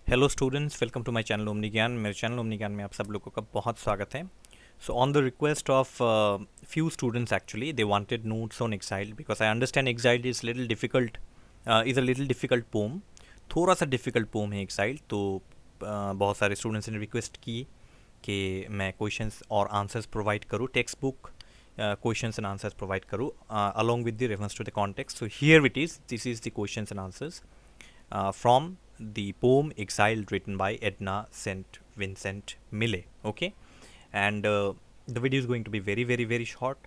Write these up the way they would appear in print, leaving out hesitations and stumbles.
Hello students, welcome to my channel Omni Gyan. मेरे channel Omni ज्ञान में आप सब लोगों का बहुत स्वागत है। So on the request of few students actually they wanted notes on Exiled because I understand Exiled is little difficult, is a little difficult poem। थोड़ा सा difficult poem है Exiled, तो बहुत सारे स्टूडेंट्स ने रिक्वेस्ट की कि मैं क्वेश्चंस और आंसर्स प्रोवाइड करूँ, text book questions and answers provide करूँ along with the reference to the context। So here it is, this is the questions and answers from the poem Exiled, written by Edna St. Vincent Millay. Okay, and the video is going to be very short.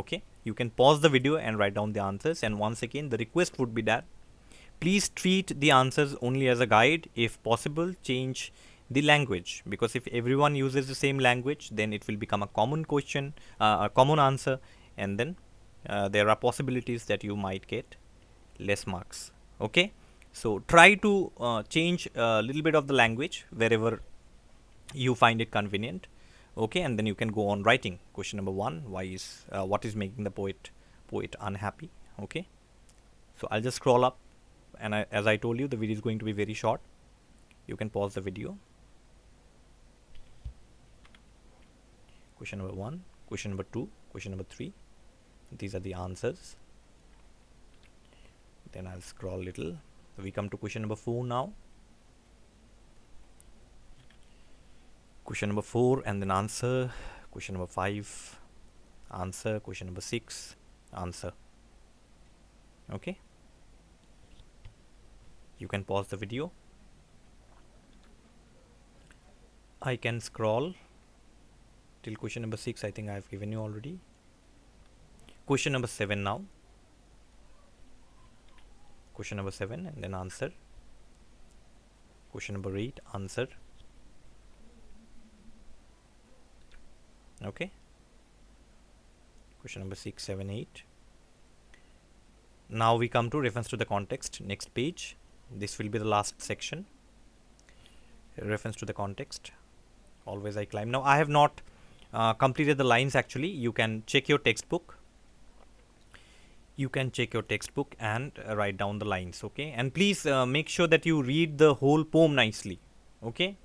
Okay, you can pause the video and write down the answers. And once again, the request would be that please treat the answers only as a guide. If possible, change the language, because if everyone uses the same language, then it will become a common question, a common answer, and then there are possibilities that you might get less marks. Okay, so try to change a little bit of the language wherever you find it convenient. Okay, and then you can go on writing question number 1. What is making the poet unhappy? Okay, so I'll just scroll up, and as I told you, the video is going to be very short. You can pause the video. Question number 1, question number 2, question number 3, these are the answers. Then I'll scroll a little. We come to question number 4 now. Question number 4 and then answer. Question number 5, answer. Question number 6, answer. Okay, you can pause the video. I can scroll till question number 6. I think I have given you already. Question number 7 now. Question number 7 and then answer. Question number 8, answer. Okay, question number 6, 7, 8. Now we come to reference to the context, next page. This will be the last section, reference to the context. Always I climb. Now I have not completed the lines actually. You can check your textbook. You can check your textbook and write down the lines. Okay, and please make sure that you read the whole poem nicely. Okay,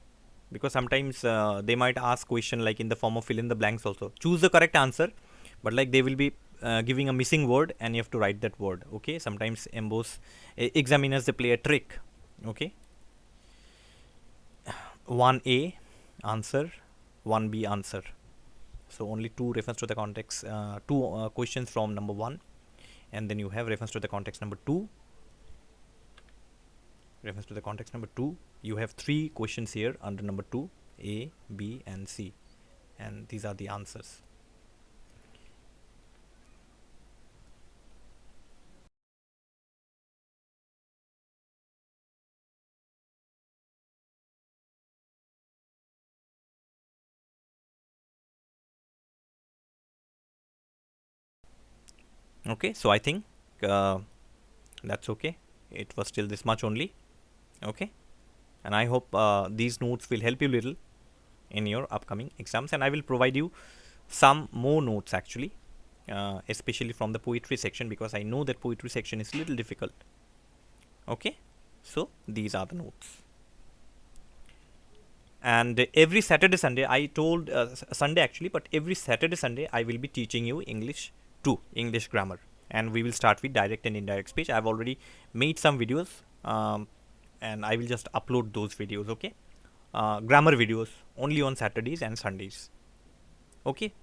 because sometimes they might ask question like in the form of fill in the blanks also. Choose the correct answer, but like they will be giving a missing word and you have to write that word. Okay, sometimes mbose examiners, they play a trick. Okay, 1A answer, 1B answer. So only two reference to the context, two questions from number 1, and then you have reference to the context number 2. Reference to the context number 2. You have 3 questions here under number 2, A, B and C, and these are the answers. Okay, so I think that's okay. It was still this much only. Okay, and I hope these notes will help you little in your upcoming exams, and I will provide you some more notes actually, especially from the poetry section, because I know that poetry section is little difficult. Okay, so these are the notes. And every Saturday, Sunday, I told Sunday actually, but every Saturday, Sunday, I will be teaching you English 2, English grammar, and we will start with direct and indirect speech. I've already made some videos, and I will just upload those videos. Okay, grammar videos only on Saturdays and Sundays. Okay,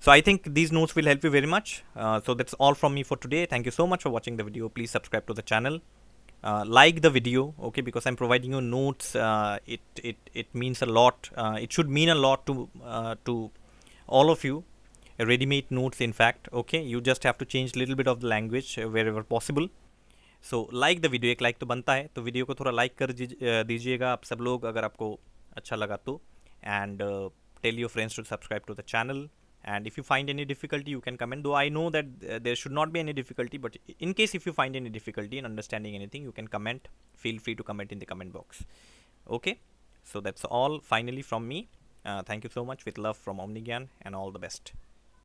so I think these notes will help you very much. So that's all from me for today. Thank you so much for watching the video. Please subscribe to the channel. Like the video, okay, because I'm providing you notes. It means a lot. It should mean a lot to all of you. Ready-made notes, in fact. Okay, you just have to change little bit of the language wherever possible. So like the video, एक like तो बनता है, तो video को थोड़ा like कर दीजिएगा आप सब लोग, अगर आपको अच्छा लगा तो, and tell your friends to subscribe to the channel. And if you find any difficulty, you can comment, though I know that there should not be any difficulty, but in case if you find any difficulty in understanding anything, you can comment. Feel free to comment in the comment box. Okay, so that's all finally from me. Thank you so much. With love from Omni Gyan, and all the best.